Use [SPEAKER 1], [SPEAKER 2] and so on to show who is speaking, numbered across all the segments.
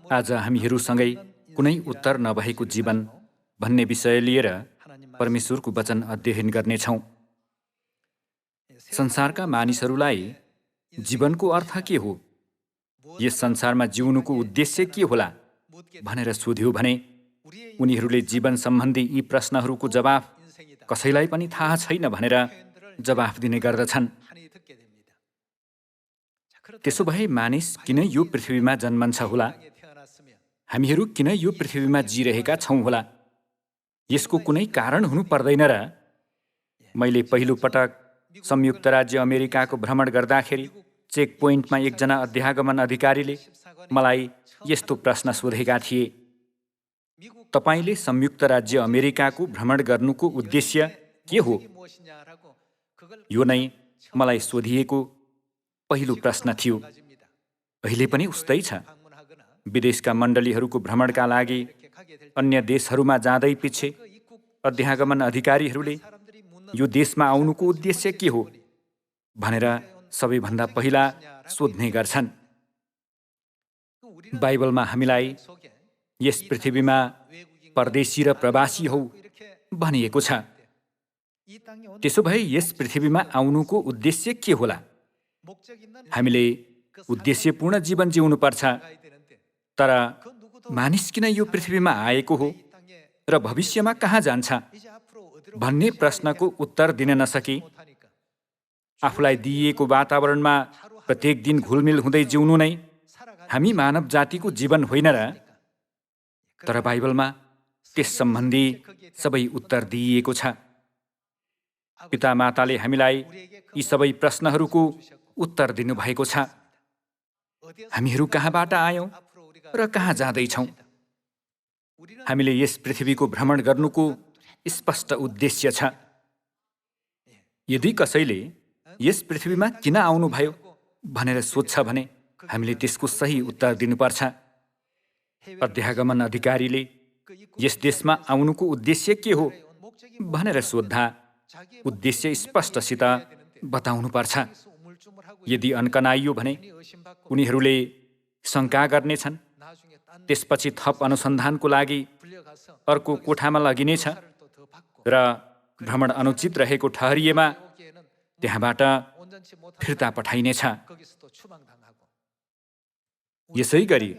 [SPEAKER 1] आज हामीहरूसँगै कुनै उत्तर नभएको जीवन भन्ने विषय लिएर परमेश्वरको वचन अध्ययन गर्नेछौँ। संसारका मानिसहरूलाई जीवनको अर्थ के हो, यस संसारमा जिउनुको उद्देश्य के होला भनेर सोध्यो भने उनीहरूले जीवन सम्बन्धी यी प्रश्नहरूको जवाफ कसैलाई पनि थाहा छैन भनेर जवाफ दिने गर्दछन्। त्यसो भए मानिस किन यो पृथ्वीमा जन्मन्छ होला? हामीहरू किन यो पृथ्वीमा जिरहेका छौँ होला? यसको कुनै कारण हुनु पर्दैन र? मैले पहिलो पटक संयुक्त राज्य अमेरिकाको भ्रमण गर्दाखेरि चेक पोइन्टमा एकजना अध्यागमन अधिकारीले मलाई यस्तो प्रश्न सोधेका थिए, तपाईले संयुक्त राज्य अमेरिकाको भ्रमण गर्नुको उद्देश्य के हो? यो नै मलाई सोधिएको पहिलो प्रश्न थियो। अहिले पनि उस्तै छ। विदेशका मण्डलीहरूको भ्रमणका लागि अन्य देशहरूमा जाँदै पछि अध्यागमन अधिकारीहरूले यो देशमा आउनुको उद्देश्य के हो भनेर सबैभन्दा पहिला सोध्ने गर्छन्। बाइबलमा हामीलाई यस पृथ्वीमा परदेशी र प्रवासी हौ भनिएको छ। त्यसो भए यस पृथ्वीमा आउनुको उद्देश्य के होला? हामीले उद्देश्यपूर्ण जीवन जिउनुपर्छ। तर मानिस किन यो पृथ्वीमा आएको हो र भविष्यमा कहाँ जान्छ भन्ने प्रश्नको उत्तर दिन नसकी आफूलाई दिइएको वातावरणमा प्रत्येक दिन घुलमिल हुँदै जिउनु नै हामी मानव जातिको जीवन होइन र? तर बाइबलमा त्यस सम्बन्धी सबै उत्तर दिइएको छ। पिता माताले हामीलाई यी सबै प्रश्नहरूको उत्तर दिनुभएको छ। हामीहरू कहाँबाट आयौँ र कहाँ जाँदैछौँ? हामीले यस पृथ्वीको भ्रमण गर्नुको स्पष्ट उद्देश्य छ। यदि कसैले यस पृथ्वीमा किन आउनुभयो भनेर सोध्छ भने हामीले त्यसको सही उत्तर दिनुपर्छ। अध्यागमन अधिकारीले यस देशमा आउनुको उद्देश्य के हो भनेर सोद्धा उद्देश्य स्पष्टसित बताउनुपर्छ। यदि अन्कनाइयो भने उनीहरूले शङ्का गर्नेछन्। त्यसपछि थप अनुसन्धानको लागि अर्को कोठामा लगिनेछ र भ्रमण अनुचित रहेको ठहरिएमा त्यहाँबाट फिर्ता पठाइनेछ। यसै गरी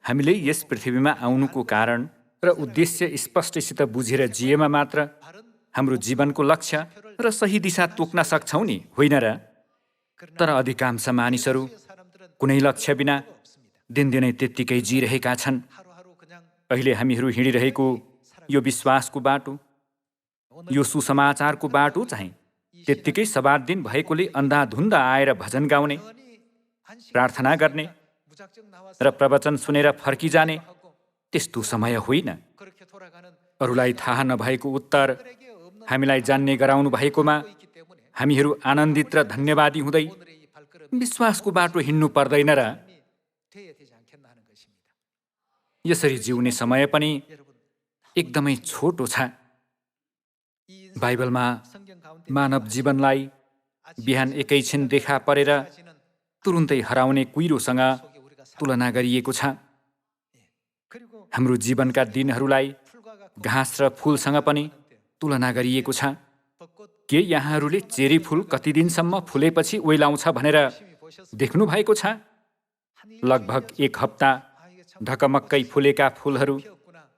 [SPEAKER 1] हामीले यस पृथ्वीमा आउनुको कारण र उद्देश्य स्पष्टसित बुझेर जिएमा मात्र हाम्रो जीवनको लक्ष्य र सही दिशा तोक्न सक्छौँ नि, होइन र? तर अधिकांश मानिसहरू कुनै लक्ष्य बिना दिनदिनै त्यत्तिकै जिरहेका छन्। अहिले हामीहरू हिँडिरहेको यो विश्वासको बाटो, यो सुसमाचारको बाटो चाहिँ त्यत्तिकै सवार दिन भएकोले अन्धाधुन्ध आएर भजन गाउने, प्रार्थना गर्ने र प्रवचन सुनेर फर्किजाने त्यस्तो समय होइन। अरूलाई थाहा नभएको उत्तर हामीलाई जान्ने गराउनु भएकोमा हामीहरू आनन्दित र धन्यवादी हुँदै विश्वासको बाटो हिँड्नु पर्दैन र? यसरी जिउने समय पनि एकदमै छोटो छ। बाइबलमा मानव जीवनलाई बिहान एकैछिन देखा परेर तुरुन्तै हराउने कुहिरोसँग तुलना गरिएको छ। हाम्रो जीवनका दिनहरूलाई घाँस र फुलसँग पनि तुलना गरिएको छ। के यहाँहरूले चेरी फुल कति दिनसम्म फुलेपछि ओइलाउँछ भनेर देख्नु भएको छ? लगभग एक हप्ता ढकमक्कै फुलेका फुलहरू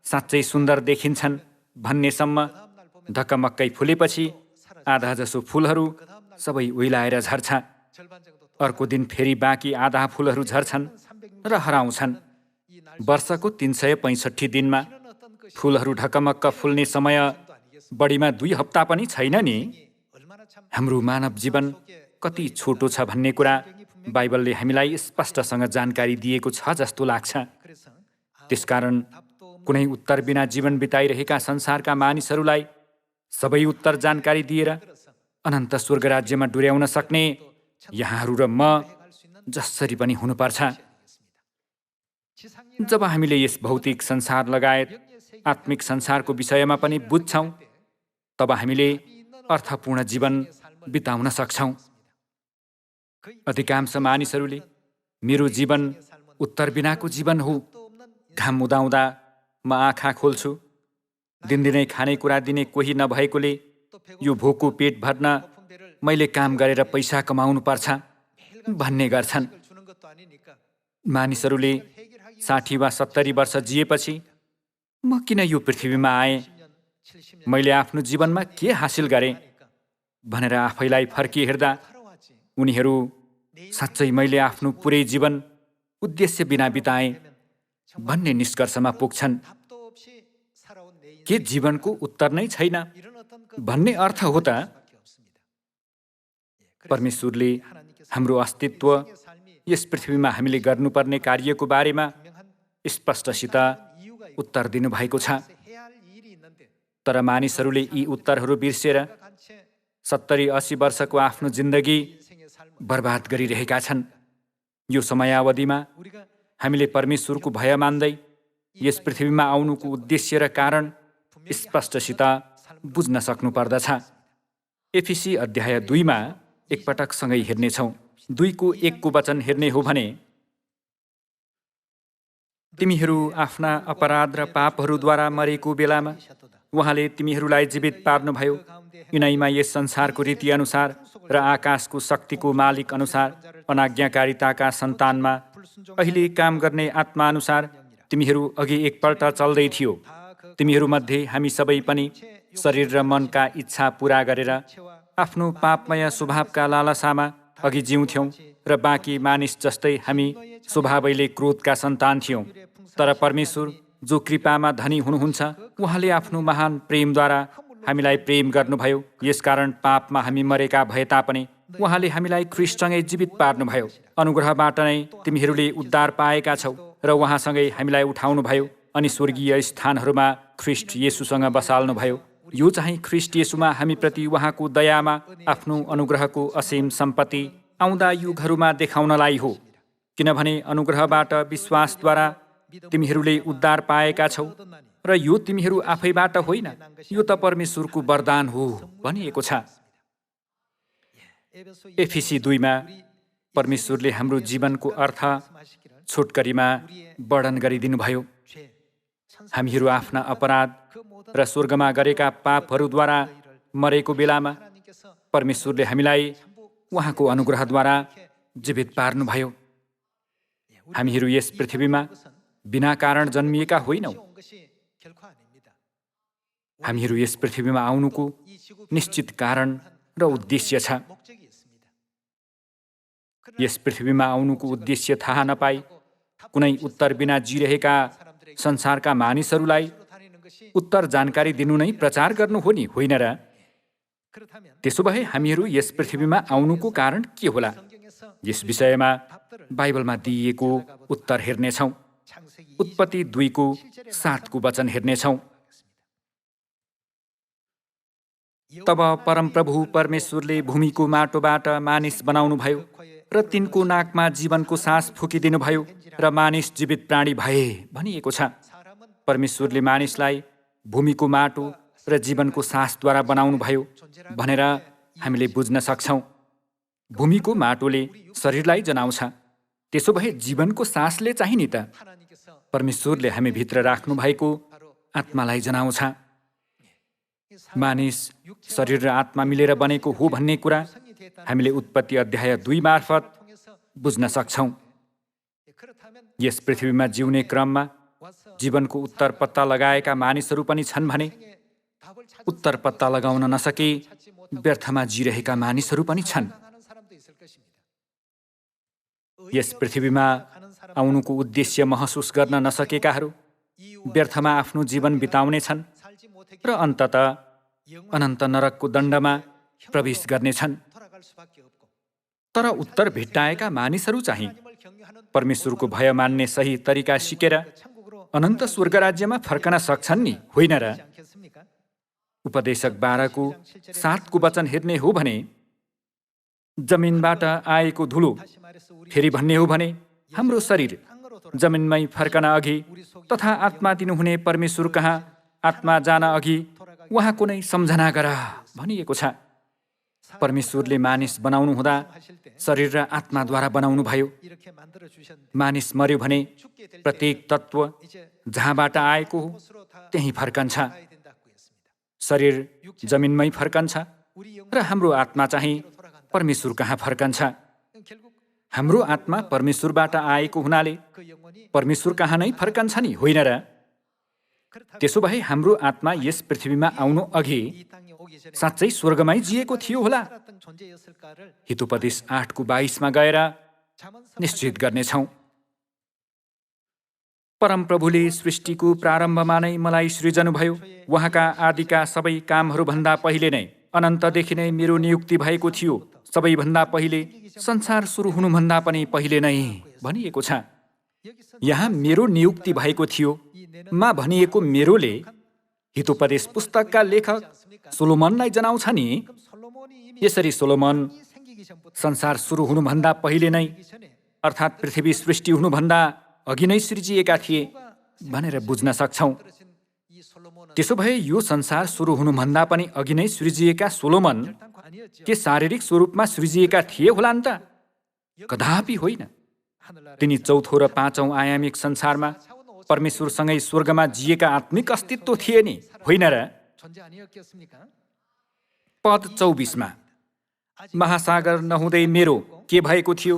[SPEAKER 1] साँच्चै सुन्दर देखिन्छन् भन्नेसम्म ढकमक्कै फुलेपछि आधा जसो फुलहरू सबै ओइलाएर झर्छ। अर्को दिन फेरि बाँकी आधा फुलहरू झर्छन् र हराउँछन्। वर्षको 365 दिनमा फुलहरू ढकमक्क फुल्ने समय बढीमा 2 हप्ता पनि छैन नि। हाम्रो मानव जीवन कति छोटो छ भन्ने कुरा बाइबलले हामीलाई स्पष्टसँग जानकारी दिएको छ जस्तो लाग्छ। त्यसकारण कुनै उत्तर बिना जीवन बिताइरहेका संसारका मानिसहरूलाई सबै उत्तर जानकारी दिएर अनन्त स्वर्ग राज्यमा डुर्याउन सक्ने यहाँहरू र म जसरी पनि हुनुपर्छ। जब हामीले यस भौतिक संसार लगायत आत्मिक संसारको विषयमा पनि बुझ्छौँ, तब हामीले अर्थपूर्ण जीवन बिताउन सक्छौँ। अधिकांश मानिसहरूले मेरो जीवन उत्तर बिनाको जीवन हो घाम उदाउँदा म आँखा खोल्छु। दिनदिनै खानेकुरा दिने कोही नभएकोले यो भोको पेट भर्न मैले काम गरेर पैसा कमाउनु पर्छ भन्ने गर्छन्। मानिसहरूले 60 वा 70 वर्ष जिएपछि म किन यो पृथ्वीमा आएँ, मैले आफ्नो जीवनमा के हासिल गरेँ भनेर आफैलाई फर्की हेर्दा उनीहरू साँच्चै मैले आफ्नो पुरै जीवन उद्देश्य बिना बिताएँ भन्ने निष्कर्षमा पुग्छन्। के जीवनको उत्तर नै छैन भन्ने अर्थ हो त? परमेश्वरले हाम्रो अस्तित्व, यस पृथ्वीमा हामीले गर्नुपर्ने कार्यको बारेमा स्पष्टसित उत्तर दिनुभएको छ। तर मानिसहरूले यी उत्तरहरू बिर्सेर 70-80 वर्षको आफ्नो जिन्दगी बर्बाद गरिरहेका छन्। यो समयावधिमा हामीले परमेश्वरको भय मान्दै यस पृथ्वीमा आउनुको उद्देश्य र कारण स्पष्टसित बुझ्न सक्नु पर्दछ। एफिसी अध्याय 2 एकपटक सँगै हेर्नेछौँ। 2:1 वचन हेर्ने हो भने, तिमीहरू आफ्ना अपराध र पापहरूद्वारा मरेको बेलामा उहाँले तिमीहरूलाई जीवित पार्नुभयो। यिनैमा यस संसारको रीति अनुसार र आकाशको शक्तिको मालिक अनुसार अनाज्ञाकारिताका सन्तानमा अहिले काम गर्ने आत्मा अनुसार तिमीहरू अघि एकपल्ट चल्दै थियो। तिमीहरूमध्ये हामी सबै पनि शरीर र मनका इच्छा पूरा गरेर आफ्नो पापमय स्वभावका लालसामा अघि जिउँथ्यौँ र बाँकी मानिस जस्तै हामी स्वभावैले क्रोधका सन्तान थियौँ। तर परमेश्वर जो कृपामा धनी हुनुहुन्छ, उहाँले आफ्नो महान प्रेमद्वारा हामीलाई प्रेम गर्नुभयो। यसकारण पापमा हामी मरेका भए तापनि उहाँले हामीलाई ख्रीष्टसँगै जीवित पार्नुभयो। अनुग्रहबाट नै तिमीहरूले उद्धार पाएका छौ र उहाँसँगै हामीलाई उठाउनुभयो अनि स्वर्गीय स्थानहरूमा ख्रीष्ट येशूसँग बसाल्नुभयो। यो चाहिँ ख्रीष्ट येशूमा हामीप्रति उहाँको दयामा आफ्नो अनुग्रहको असीम सम्पत्ति आउँदा युगहरूमा देखाउनलाई हो। किनभने अनुग्रहबाट विश्वासद्वारा तिमीहरूले उद्धार पाएका छौ र यो तिमीहरू आफैबाट होइन, यो त परमेश्वरको वरदान हो भनिएको छ। एफिसी 2 परमेश्वरले हाम्रो जीवनको अर्थ छोटकरीमा वर्णन गरिदिनुभयो। हामीहरू आफ्ना अपराध र स्वर्गमा गरेका पापहरूद्वारा मरेको बेलामा परमेश्वरले हामीलाई उहाँको अनुग्रहद्वारा जीवित पार्नुभयो। हामीहरू यस पृथ्वीमा बिना कारण जन्मिएका होइनौँ। हामीहरू यस पृथ्वीमा आउनुको निश्चित कारण र उद्देश्य छ। यस पृथ्वीमा आउनुको उद्देश्य थाहा नपाई कुनै उत्तर बिना जिरहेका संसारका मानिसहरूलाई उत्तर जानकारी दिनु नै प्रचार गर्नु हो नि, होइन र? त्यसो भए हामीहरू यस पृथ्वीमा आउनुको कारण के होला? यस विषयमा बाइबलमा दिइएको उत्तर हेर्नेछौँ। उत्पत्ति 2:7 वचन हेर्नेछौँ। तब परमप्रभु परमेश्वरले भूमिको माटोबाट मानिस बनाउनुभयो र तिनको नाकमा जीवनको सास फुकिदिनुभयो र मानिस जीवित प्राणी भए भनिएको छ। परमेश्वरले मानिसलाई भूमिको माटो र जीवनको सासद्वारा बनाउनुभयो भनेर हामीले बुझ्न सक्छौँ। भूमिको माटोले शरीरलाई जनाउँछ, त्यसो भए जीवनको सासले चाहिँ नि त परमेश्वरले हामी भित्र राख्नु भएको आत्मालाई जनाउँछ। मानिस शरीर र आत्मा मिलेर बनेको हो भन्ने कुरा हामीले उत्पत्ति अध्याय 2 मार्फत बुझ्न सक्छौँ। यस पृथ्वीमा जिउने क्रममा जीवनको उत्तर पत्ता लगाएका मानिसहरू पनि छन् भने उत्तर पत्ता लगाउन नसके व्यर्थमा जिरहेका मानिसहरू पनि छन्। यस पृथ्वीमा आउनुको उद्देश्य महसुस गर्न नसकेकाहरू व्यर्थमा आफ्नो जीवन बिताउने छन् र अन्ततः अनन्त नरकको दण्डमा प्रवेश गर्नेछन्। तर उत्तर भेट्टाएका मानिसहरू चाहिँ परमेश्वरको भय मान्ने सही तरिका सिकेर अनन्त स्वर्ग राज्यमा फर्कन सक्छन् नि, होइन र? उपदेशक 12:7 वचन हेर्ने हो भने, जमिनबाट आएको धुलो, फेरि भन्ने हो भने हाम्रो शरीर जमिनमै फर्कन अघि तथा आत्मा दिनुहुने परमेश्वर कहाँ आत्मा जान अघि उहाँको नै सम्झना गर भनिएको छ। परमेश्वरले मानिस बनाउनु हुँदा शरीर र आत्माद्वारा बनाउनु भयो। मानिस मर्यो भने प्रत्येक तत्त्व जहाँबाट आएको हो त्यहीँ फर्कन्छ। शरीर जमिनमै फर्कन्छ र हाम्रो आत्मा चाहिँ परमेश्वर कहाँ फर्कन्छ। हाम्रो आत्मा परमेश्वरबाट आएको हुनाले परमेश्वर कहाँ नै फर्कन्छ नि, होइन र? त्यसो भए हाम्रो आत्मा यस पृथ्वीमा आउनु अघि साँच्चै स्वर्गमै जिएको थियो होला। हितोपदेश 8:22 गएर निश्चित गर्नेछौँ। परमप्रभुले सृष्टिको प्रारम्भमा नै मलाई सृजनुभयो। उहाँका आदिका सबै कामहरूभन्दा पहिले नै, अनन्तदेखि नै मेरो नियुक्ति भएको थियो। सबैभन्दा पहिले, संसार सुरु हुनुभन्दा पनि पहिले नै भनिएको छ। यहाँ मेरो नियुक्ति भएको थियो मा भनिएको मेरोले हितोपदेश पुस्तकका लेखक सोलोमनलाई जनाउँछ नि। यसरी सोलोमन संसार सुरु हुनुभन्दा पहिले नै, अर्थात् पृथ्वी सृष्टि हुनुभन्दा अघि नै सृजिएका थिए भनेर बुझ्न सक्छौँ। त्यसो भए यो संसार सुरु हुनुभन्दा पनि अघि नै सृजिएका सोलोमन के शारीरिक स्वरूपमा सृजिएका थिए होला नि त? कदापि होइन। तिनी चौथो र पाँचौं आयामिक संसारमा परमेश्वरसँगै स्वर्गमा जिएका आत्मिक अस्तित्व थिए नि, होइन र? पद 24 महासागर नहुँदै मेरो के भएको थियो?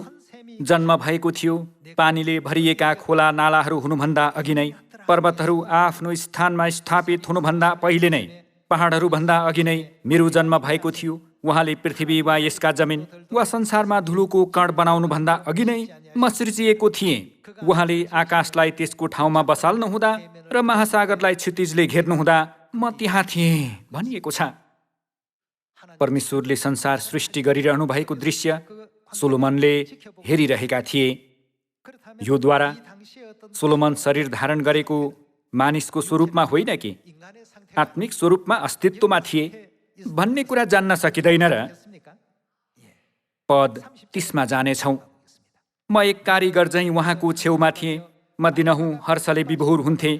[SPEAKER 1] जन्म भएको थियो। पानीले भरिएका खोला नालाहरू हुनुभन्दा अघि नै, पर्वतहरू आफ्नो स्थानमा स्थापित हुनुभन्दा पहिले नै, पहाडहरूभन्दा अघि नै मेरो जन्म भएको थियो। उहाँले पृथ्वी वा यसका जमिन वा संसारमा धुलोको कण बनाउनुभन्दा अघि नै म सृजिएको थिएँ। उहाँले आकाशलाई त्यसको ठाउँमा बसाल्नु हुँदा र महासागरलाई क्षितिजले घेर्नु हुँदा म त्यहाँ थिएँ भनिएको छ। परमेश्वरले संसार सृष्टि गरिरहनु भएको दृश्य सोलोमनले हेरिरहेका थिए। यो द्वारा सोलोमन शरीर धारण गरेको मानिसको स्वरूपमा होइन कि आत्मिक स्वरूपमा अस्तित्वमा थिए भन्ने कुरा जान्न सकिँदैन र? पद 30 जानेछौँ। म एक कारिगर झैँ उहाँको छेउमा थिएँ। म दिनहुँ हर्षले विभोर हुन्थेँ।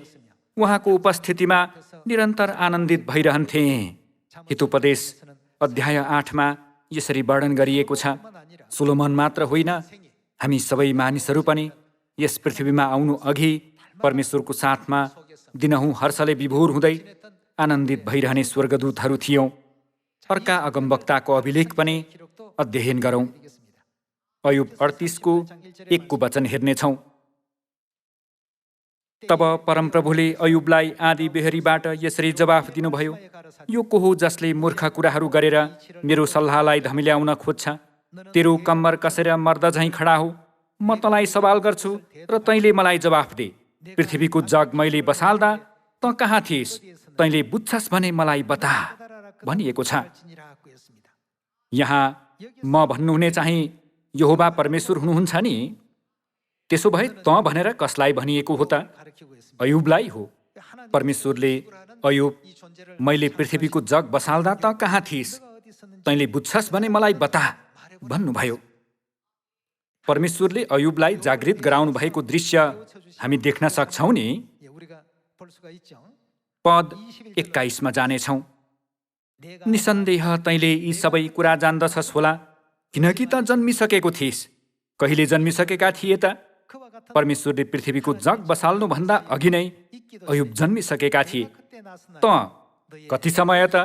[SPEAKER 1] उहाँको उपस्थितिमा निरन्तर आनन्दित भइरहन्थेँ। हितोपदेश अध्याय 8 यसरी वर्णन गरिएको छ। सोलोमन मात्र होइन, हामी सबै मानिसहरू पनि यस पृथ्वीमा आउनु अघि परमेश्वरको साथमा दिनहुँ हर्षले विभोर हुँदै आनन्दित भइरहने स्वर्गदूतहरू थियौँ। अर्का अगमवक्ताको अभिलेख पनि अध्ययन गरौँ। अयुब 38:1 वचन हेर्नेछौँ। तब परमप्रभुले अयुबलाई आँधी बेहरीबाट यसरी जवाफ दिनुभयो, यो को हो जसले मूर्ख कुराहरू गरेर मेरो सल्लाहलाई धमिल्याउन खोज्छ? तेरो कम्मर कसेर मर्द झैँ खडा हो। म तँलाई सवाल गर्छु र तैँले मलाई जवाफ दे। पृथ्वीको जग मैले बसाल्दा तँ कहाँ थिइस्? तैँले बुझ्छस् भने मलाई बता भनिएको छ। यहाँ म भन्नुहुने चाहिँ यहोवा परमेश्वर हुनुहुन्छ नि। त्यसो भए तँ भनेर कसलाई भनिएको हो त? अयुबलाई हो। परमेश्वरले अयुब, मैले पृथ्वीको जग बसाल्दा तँ कहाँ थिइस्? तैँले बुझ्छस् भने मलाई बता भन्नुभयो। परमेश्वरले अयुबलाई जागृत गराउनु भएको दृश्य हामी देख्न सक्छौँ नि। पद 21 जानेछौँ। निसन्देह तैँले यी सबै कुरा जान्दछस् होला, किनकि त जन्मिसकेको थिइस्। कहिले जन्मिसकेका थिए त? परमेश्वरले पृथ्वीको जग बसाल्नुभन्दा अघि नै अयुब जन्मिसकेका थिए। त कति समय त?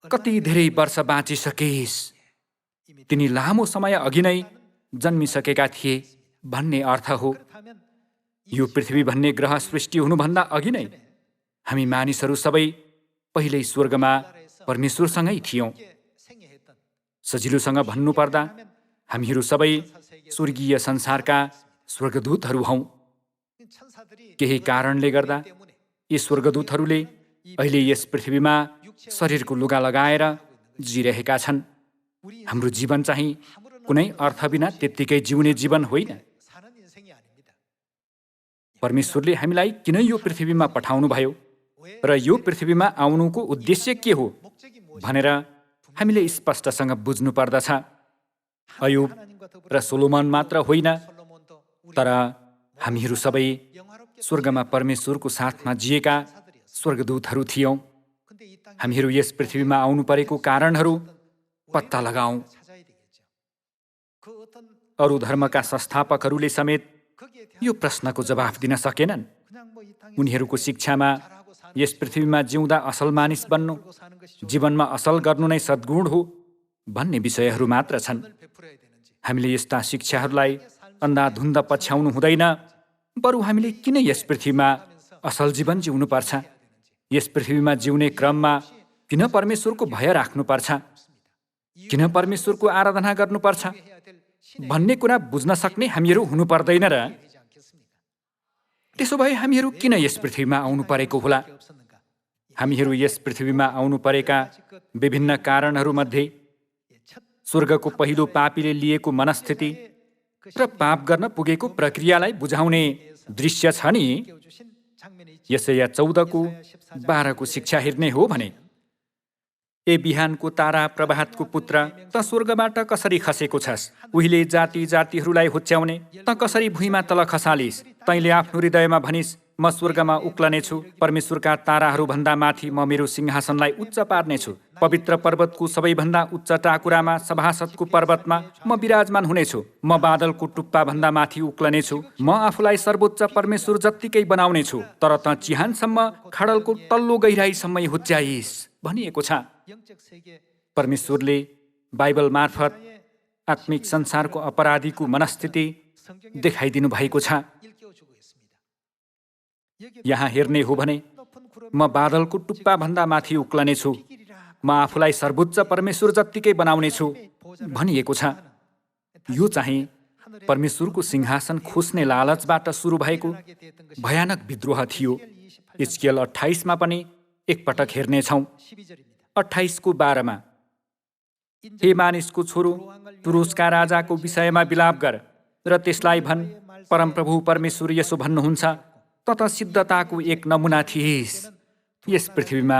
[SPEAKER 1] कति धेरै वर्ष बाँचिसकेस्। तिनी लामो समय अघि नै जन्मिसकेका थिए भन्ने अर्थ हो। यो पृथ्वी भन्ने ग्रह सृष्टि हुनुभन्दा अघि नै हामी मानिसहरू सबै पहिल्यै स्वर्गमा परमेश्वरसँगै थियौँ। सजिलोसँग भन्नुपर्दा हामीहरू सबै स्वर्गीय संसारका स्वर्गदूतहरू हौँ। केही कारणले गर्दा यी स्वर्गदूतहरूले अहिले यस पृथ्वीमा शरीरको लुगा लगाएर जिरहेका छन्। हाम्रो जीवन चाहिँ कुनै अर्थ बिना त्यत्तिकै जिउने जीवन होइन। परमेश्वरले हामीलाई किन यो पृथ्वीमा पठाउनु भयो र यो पृथ्वीमा आउनुको उद्देश्य के हो भनेर हामीले स्पष्टसँग बुझ्नु पर्दछ। अयुब र सोलोमन मात्र होइन, तर हामीहरू सबै स्वर्गमा परमेश्वरको साथमा जिएका स्वर्गदूतहरू थियौँ। हामीहरू यस पृथ्वीमा आउनु परेको कारणहरू पत्ता लगाऊ। अरू धर्मका संस्थापकहरूले समेत यो प्रश्नको जवाफ दिन सकेनन्। उनीहरूको शिक्षामा यस पृथ्वीमा जिउँदा असल मानिस बन्नु, जीवनमा असल गर्नु नै सद्गुण हो भन्ने विषयहरू मात्र छन्। हामीले यस्ता शिक्षाहरूलाई अन्धाधुन्द पछ्याउनु हुँदैन, बरु हामीले किन यस पृथ्वीमा असल जीवन जिउनुपर्छ, यस पृथ्वीमा जिउने क्रममा किन परमेश्वरको भय राख्नुपर्छ, किन परमेश्वरको आराधना गर्नुपर्छ भन्ने कुरा बुझ्न सक्ने हामीहरू हुनु पर्दैन र? त्यसो भए हामीहरू किन यस पृथ्वीमा आउनु परेको होला? हामीहरू यस पृथ्वीमा आउनु परेका विभिन्न कारणहरूमध्ये स्वर्गको पहिलो पापीले लिएको मनस्थिति र पाप गर्न पुगेको प्रक्रियालाई बुझाउने दृश्य छ नि। यसैया 14को 12को शिक्षा हेर्ने हो भने, ए बिहानको तारा प्रभातको पुत्र, त स्वर्गबाट कसरी खसेको छस्? उहिले जाति जातिहरूलाई हुच्याउने, त कसरी भुइँमा तल खसालिस्? तैँले आफ्नो हृदयमा भनिस्, म स्वर्गमा उक्लनेछु, परमेश्वरका ताराहरूभन्दा माथि म मेरो सिंहासनलाई उच्च पार्नेछु। पवित्र पर्वतको सबैभन्दा उच्च टाकुरामा, सभासदको पर्वतमा म विराजमान हुनेछु। म बादलको टुप्पाभन्दा माथि उक्लनेछु। म आफूलाई सर्वोच्च परमेश्वर जत्तिकै बनाउनेछु, तर त चिहानसम्म, खाडलको तल्लो गहिराईसम्मै हुच्याइस् भनिएको छ। परमेश्वरले बाइबल मार्फत आत्मिक संसारको अपराधीको मनस्थिति देखाइदिनु भएको छ। यहाँ हेर्ने हो भने, म बादलको टुप्पाभन्दा माथि उक्लनेछु, म आफूलाई सर्वोच्च परमेश्वर जत्तिकै बनाउनेछु भनिएको छ। यो चाहिँ परमेश्वरको सिंहासन खोज्ने लालचबाट सुरु भएको भयानक विद्रोह थियो। हिजकियल 28 पनि एकपटक हेर्नेछौँ। 28को 12मा, हे मानिसको छोरो, तुरोसका राजाको विषयमा विलाप गर र त्यसलाई भन्, परमप्रभु परमेश्वर यसो भन्नुहुन्छ, त सिद्धताको एक नमुना थिइस्। यस पृथ्वीमा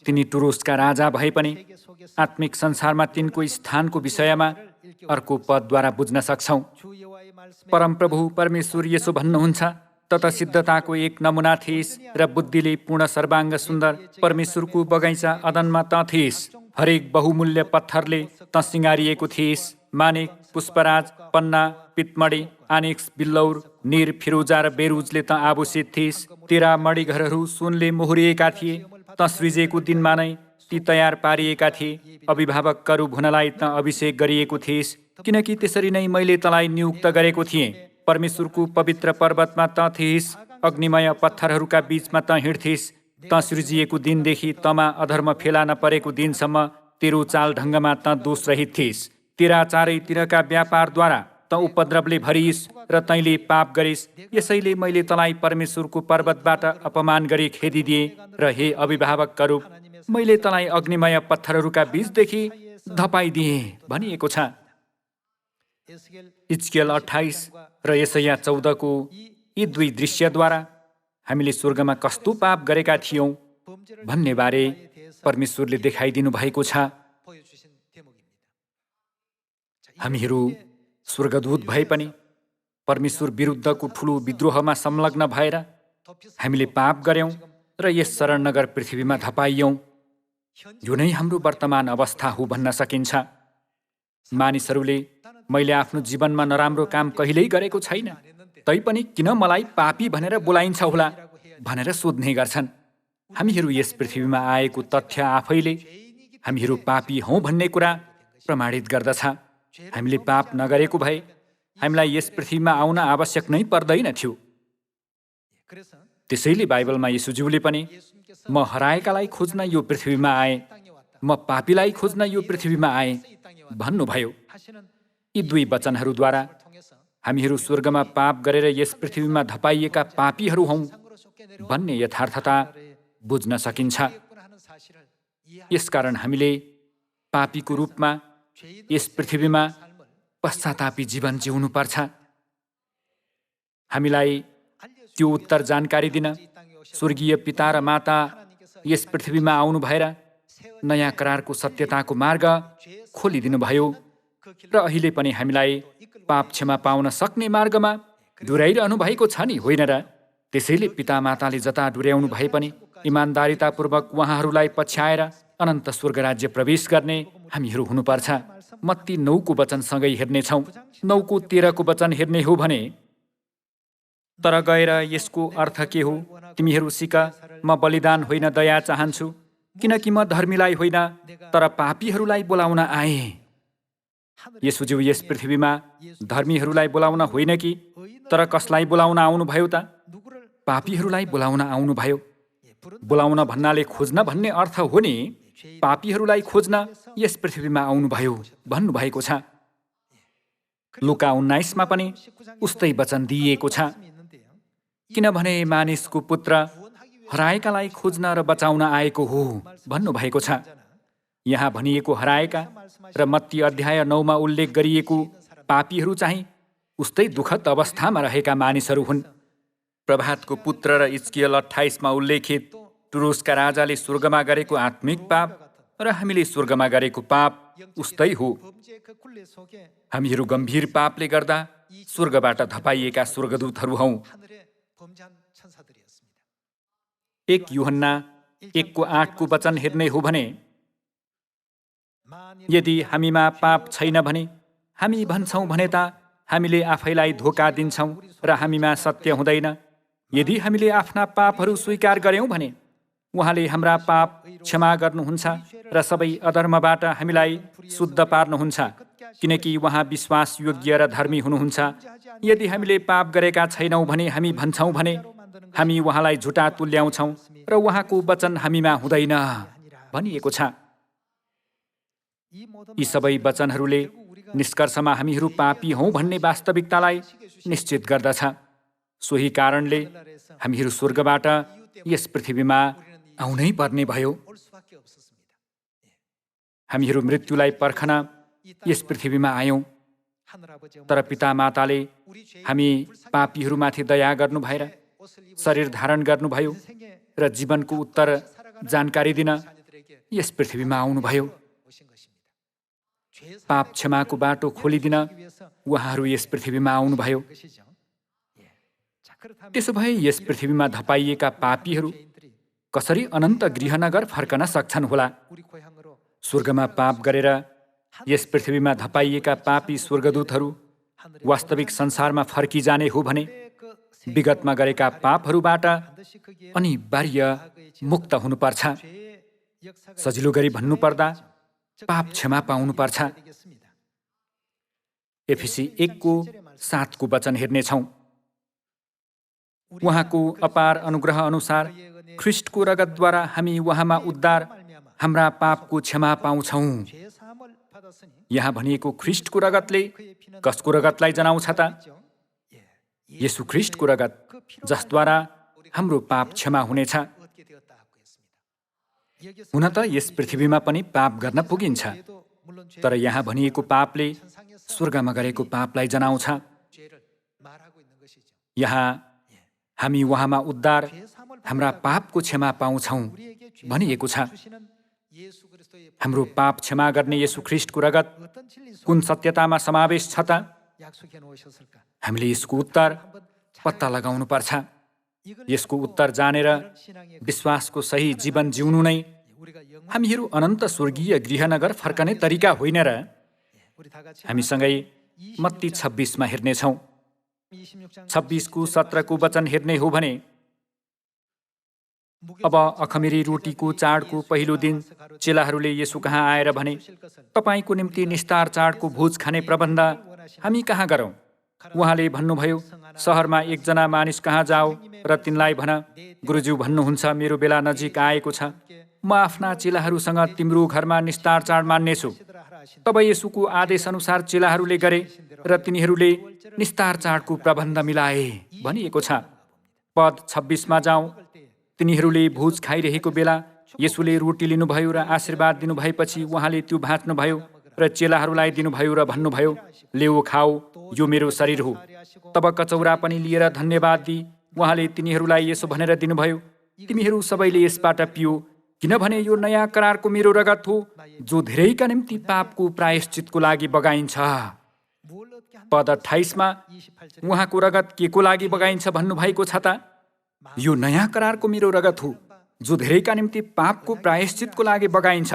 [SPEAKER 1] तिनी तुरोसका राजा भए पनि आत्मिक संसारमा तिनको स्थानको विषयमा अर्को पदद्वारा बुझ्न सक्छौँ। परमप्रभु परमेश्वर यसो भन्नुहुन्छ, त सिद्धताको एक नमुना थिइस् र बुद्धिले पूर्ण सर्वाङ्ग सुन्दर परमेश्वरको बगैँचा अदनमा त थिइस्। हरेक बहुमूल्य पत्थरले त सिँगारिएको थिइस्। मानिक, पुष्पराज, पन्ना, पित्मणी, आनिक्स, बिल्लौर, निर, फिरोजा र बेरुजले त आभूषित थिइस्। तेरा मणिघरहरू सुनले मोहरिएका थिए। त सृजेको दिनमा नै ती तयार पारिएका थिए। अभिभावकहरू हुनलाई त अभिषेक गरिएको थिइस्, किनकि त्यसरी नै मैले तँलाई नियुक्त गरेको थिएँ। परमेश्वरको पवित्र पर्वतमा त थिइस्। अग्निमय पत्थरहरूका बीचमा त हिँड्थिस्। त सृजिएको दिनदेखि तमा अधर्म फेला नपरेको दिनसम्म तेरो चाल ढङ्गमा त दोष रहित थिइस्। तेरा चारैतिरका व्यापारद्वारा त उपद्रवले भरिस् र तैँले पाप गरिस्। यसैले मैले तँलाई परमेश्वरको पर्वतबाट अपमान गरी खेदिदिएँ र हे अभिभावकहरू, मैले तँलाई अग्निमय पत्थरहरूका बीचदेखि धपाइदिएँ भनिएको छ। हिजकियल 28 र यसैया 14को यी दुई दृश्यद्वारा हामीले स्वर्गमा कस्तो पाप गरेका थियौँ भन्ने बारे परमेश्वरले देखाइदिनु भएको छ। हामीहरू स्वर्गदूत भए पनि परमेश्वर विरुद्धको ठुलो विद्रोहमा संलग्न भएर हामीले पाप गर्यौँ र यस शरणनगर पृथ्वीमा धपाइयौँ। यो नै हाम्रो वर्तमान अवस्था हो भन्न सकिन्छ। मानिसहरूले मैले आफ्नो जीवनमा नराम्रो काम कहिल्यै गरेको छैन, तैपनि किन मलाई पापी भनेर बोलाइन्छ होला भनेर सोध्ने गर्छन्। हामीहरू यस पृथ्वीमा आएको तथ्य आफैले हामीहरू पापी हौँ भन्ने कुरा प्रमाणित गर्दछ। हामीले पाप नगरेको भए हामीलाई यस पृथ्वीमा आउन आवश्यक नै पर्दैन थियो। त्यसैले बाइबलमा येशूज्यूले पनि म हराएकालाई खोज्न यो पृथ्वीमा आएँ, म पापीलाई खोज्न यो पृथ्वीमा आएँ भन्नुभयो। यी दुई वचनहरूद्वारा हामीहरू स्वर्गमा पाप गरेर यस पृथ्वीमा धपाइएका पापीहरू हौँ भन्ने यथार्थता बुझ्न सकिन्छ। यसकारण हामीले पापीको रूपमा यस पृथ्वीमा पश्चातापी जीवन जिउनु पर्छ। हामीलाई त्यो उत्तर जानकारी दिन स्वर्गीय पिता र माता यस पृथ्वीमा आउनु भएर नयाँ करारको सत्यताको मार्ग खोलिदिनु भयो र अहिले पनि हामीलाई पाप क्षमा पाउन सक्ने मार्गमा डुराइरहनु भएको छ नि, होइन र? त्यसैले पिता माताले जता डुर्याउनु भए पनि इमान्दारितापूर्वक उहाँहरूलाई पछ्याएर अनन्त स्वर्ग राज्य प्रवेश गर्ने हामीहरू हुनुपर्छ। मत्ती 9 को वचनसँगै हेर्नेछौँ। 9 को 13 को वचन हेर्ने हो भने, तर गएर यसको अर्थ के हो? तिमीहरू सिक, म बलिदान होइन दया चाहन्छु, किनकि म धर्मीलाई होइन तर पापीहरूलाई बोलाउन आएँ। येशूज्यू यस पृथ्वीमा धर्मीहरूलाई बोलाउन होइन कि, तर कसलाई बोलाउन आउनुभयो त? पापीहरूलाई बोलाउन आउनुभयो। बोलाउन भन्नाले खोज्न भन्ने अर्थ हो नि। पापीहरूलाई खोज्न यस पृथ्वीमा आउनुभयो भन्नुभएको छ। लुका 19 पनि उस्तै वचन दिइएको छ। किनभने मानिसको पुत्र हराएकालाई खोज्न र बचाउन आएको हो भन्नुभएको छ। यहाँ भनिएको हराएका र मत्ती अध्याय 9 उल्लेख गरिएको पापीहरू चाहिँ उस्तै दुःखद अवस्थामा रहेका मानिसहरू हुन्। प्रभातको पुत्र र इजकियल 28 उल्लेखित टुरोसका राजाले स्वर्गमा गरेको आत्मिक पाप र हामीले स्वर्गमा गरेको पाप उस्तै हो। हामीहरू गम्भीर पापले गर्दा स्वर्गबाट धपाइएका स्वर्गदूतहरू हौँ। 1 यूहन्ना 1 को 8 को वचन हेर्ने हो भने, यदि हामीमा पाप छैन भने हामी भन्छौँ भने त हामीले आफैलाई धोका दिन्छौँ र हामीमा सत्य हुँदैन। यदि हामीले आफ्ना पापहरू स्वीकार गर्यौँ भने उहाँले हाम्रा पाप क्षमा गर्नुहुन्छ र सबै अधर्मबाट हामीलाई शुद्ध पार्नुहुन्छ, किनकि उहाँ विश्वास योग्य र धर्मी हुनुहुन्छ। यदि हामीले पाप गरेका छैनौँ भने हामी भन्छौँ भने हामी उहाँलाई झुटा तुल्याउँछौँ र उहाँको वचन हामीमा हुँदैन भनिएको छ। यी सबै वचनहरूले निष्कर्षमा हामीहरू पापी हौँ भन्ने वास्तविकतालाई निश्चित गर्दछ। सोही कारणले हामीहरू स्वर्गबाट यस पृथ्वीमा आउनै पर्ने भयो। हामीहरू मृत्युलाई पर्खन यस पृथ्वीमा आयौँ, तर पिता माताले हामी पापीहरूमाथि दया गर्नु भएर शरीर धारण गर्नुभयो र जीवनको उत्तर जानकारी दिन यस पृथ्वीमा आउनुभयो। पाप क्षमाको बाटो खोलिदिन उहाँहरू यस पृथ्वीमा आउनुभयो। त्यसो भए यस पृथ्वीमा धपाइएका पापीहरू कसरी अनन्त गृहनगर फर्कन सक्छन् होला? स्वर्गमा पाप गरेर यस पृथ्वीमा धपाइएका पापी स्वर्गदूतहरू वास्तविक संसारमा फर्किजाने हो भने विगतमा गरेका पापहरूबाट अनिवार्य मुक्त हुनुपर्छ। सजिलो गरी भन्नुपर्दा पाप क्षमा पाउनुपर्छ। एफिसी 1 को 7 को वचन हेर्नेछौँ। उहाँको अपार अनुग्रह अनुसार ख्रिस्टको रगतद्वारा हामी उहाँमा उद्धार, हाम्रा पापको क्षमा पाउँछौँ। यहाँ भनिएको ख्रिस्टको रगतले कसको रगतलाई जनाउँछ त? येशू ख्रिस्टको रगत, जसद्वारा हाम्रो पाप क्षमा हुनेछ। हुन त यस पृथ्वीमा पनि पाप गर्न पुगिन्छ, तर यहाँ भनिएको पापले स्वर्गमा गरेको पापलाई जनाउँछ। यहाँ हामी उहाँमा उद्धार, हाम्रा पापको क्षमा पाउँछौँ भनिएको छ। हाम्रो पाप क्षमा गर्ने येशू ख्रिस्टको रगत कुन सत्यतामा समावेश छ त? हामीले यसको उत्तर पत्ता लगाउनु पर्छ। यसको उत्तर जानेर विश्वासको सही जीवन जिउनु नै हामीहरू अनन्त स्वर्गीय गृहनगर फर्कने तरिका होइन र? हामीसँगै मत्ती 26 हेर्नेछौँ। 26 को 17 को वचन हेर्ने हो भने, अब अखमिरी रोटीको चाडको पहिलो दिन चेलाहरूले येशू कहाँ आएर भने, तपाईको निम्ति निस्तार चाडको भोज खाने प्रबन्ध हामी कहाँ गरौँ? उहाँले भन्नुभयो, सहरमा एकजना मानिस कहाँ जाऊ र तिनलाई भन, गुरुज्यू भन्नुहुन्छ मेरो बेला नजिक आएको छ, म आफ्ना चेलाहरूसँग तिम्रो घरमा निस्तार चाड मान्नेछु। तब येशूको आदेश अनुसार चेलाहरूले गरे र तिनीहरूले निस्तार चाडको प्रबन्ध मिलाए भनिएको छ। पद 26 जाउँ। तिनीहरूले भोज खाइरहेको बेला येशूले रोटी लिनुभयो र आशीर्वाद दिनुभएपछि उहाँले त्यो भाँच्नुभयो र चेलाहरूलाई दिनुभयो र भन्नुभयो, लेऊ खाऊ, यो मेरो शरीर हो। तब कचौरा पनि लिएर धन्यवाद दिई उहाँले तिनीहरूलाई यसो भनेर दिनुभयो, तिमीहरू सबैले यसबाट पियो, किनभने यो नयाँ करारको मेरो रगत हो, जो धेरैका निम्ति पापको प्रायश्चितको लागि बगाइन्छ। पद 28 उहाँको रगत के को लागि बगाइन्छ भन्नुभएको छ त? यो नयाँ करारको मेरो रगत हो, जो धेरैका निम्ति पापको प्रायश्चितको लागि बगाइन्छ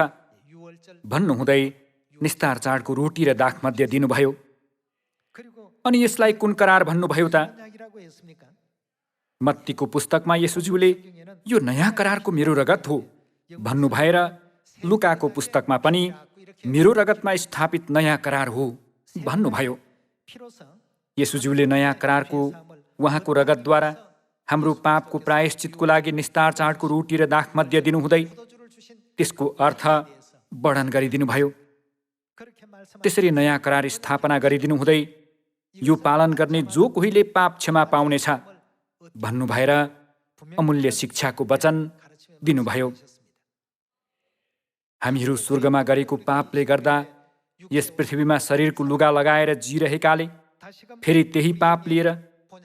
[SPEAKER 1] भन्नुहुँदै निस्तार चाडको रोटी र दाखमध्य दिनुभयो। अनि यसलाई कुन करार भन्नुभयो त? मत्तीको पुस्तकमा येशूज्यूले यो नयाँ करारको मेरो रगत हो भन्नु भएर लुकाको पुस्तकमा पनि मेरो रगतमा स्थापित नयाँ करार हो भन्नुभयो। येशूज्यूले नयाँ करारको उहाँको रगतद्वारा हाम्रो पापको प्रायश्चितको लागि निस्तार चाडको रोटी र दाखमध्य दिनुहुँदै त्यसको अर्थ वर्णन गरिदिनुभयो। त्यसरी नयाँ करार स्थापना गरिदिनु हुँदै यो पालन गर्ने जो कोहीले पाप क्षमा पाउनेछ भन्नु भएर अमूल्य शिक्षाको वचन दिनुभयो। हामीहरू स्वर्गमा गरेको पापले गर्दा यस पृथ्वीमा शरीरको लुगा लगाएर जिरहेकाले फेरि त्यही पाप लिएर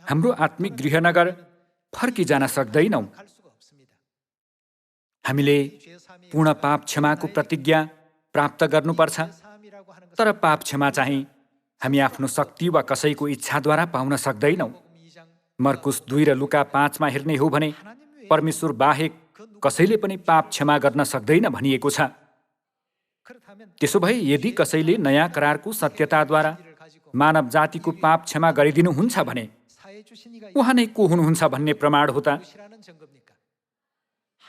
[SPEAKER 1] हाम्रो आत्मिक गृहनगर फर्किजान सक्दैनौँ। हामीले पूर्ण पाप क्षमाको प्रतिज्ञा प्राप्त गर्नुपर्छ। तर पाप क्षमा चाहिँ हामी आफ्नो शक्ति वा कसैको इच्छाद्वारा पाउन सक्दैनौँ। मर्कुस 2 र लुका 5 हेर्ने हो भने परमेश्वर बाहेक कसैले पनि पाप क्षमा गर्न सक्दैन भनिएको छ। त्यसो भए यदि कसैले नयाँ करारको सत्यताद्वारा मानव जातिको पाप क्षमा गरिदिनुहुन्छ भने उहाँ नै को हुनुहुन्छ भन्ने प्रमाण हो त?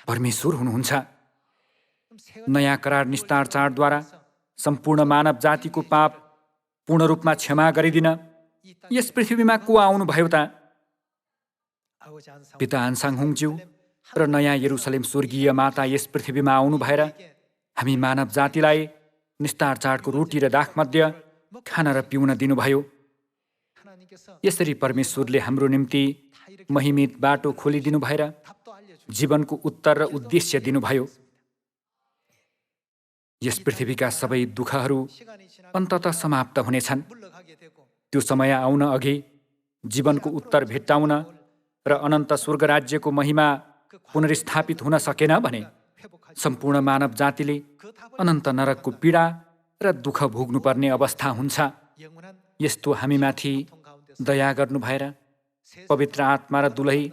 [SPEAKER 1] परमेश्वर हुनुहुन्छ। नयाँ करार निस्तार चाडद्वारा सम्पूर्ण मानव जातिको पाप पूर्ण रूपमा क्षमा गरिदिन यस पृथ्वीमा को आउनुभयो त? पिता आन्साङहुङज्यू र नयाँ यरुसलेम स्वर्गीय माता यस पृथ्वीमा आउनु भएर हामी मानव जातिलाई निस्तार चाडको रोटी र दाखमध्य खान र पिउन दिनुभयो। यसरी परमेश्वरले हाम्रो निम्ति महिमित बाटो खोलिदिनु भएर जीवनको उत्तर र उद्देश्य दिनुभयो। यस पृथ्वीका सबै दुःखहरू अन्ततः समाप्त हुनेछन्। त्यो समय आउन अघि जीवनको उत्तर भेट्टाउन र अनन्त स्वर्ग राज्यको महिमा पुनर्स्थापित हुन सकेन भने सम्पूर्ण मानव जातिले अनन्त नरकको पीडा र दुःख भोग्नुपर्ने अवस्था हुन्छ। यस्तो हामीमाथि दया गर्नु भएर पवित्र आत्मा र दुलही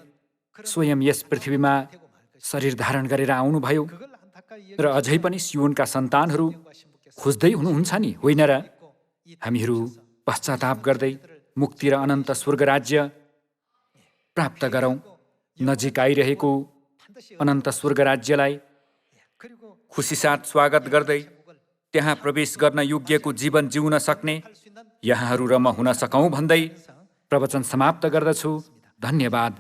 [SPEAKER 1] स्वयं यस पृथ्वीमा शरीर धारण गरेर आउनुभयो र अझै पनि सियोनका सन्तानहरू खोज्दै हुनुहुन्छ नि, होइन र? हामीहरू पश्चाताप गर्दै मुक्ति र अनन्त स्वर्ग राज्य प्राप्त गरौँ। नजिक आइरहेको अनन्त स्वर्ग राज्यलाई खुसीसाथ स्वागत गर्दै त्यहाँ प्रवेश गर्न योग्यको जीवन जिउन सक्ने यहाँहरू र म हुन सकौँ भन्दै प्रवचन समाप्त गर्दछु। धन्यवाद।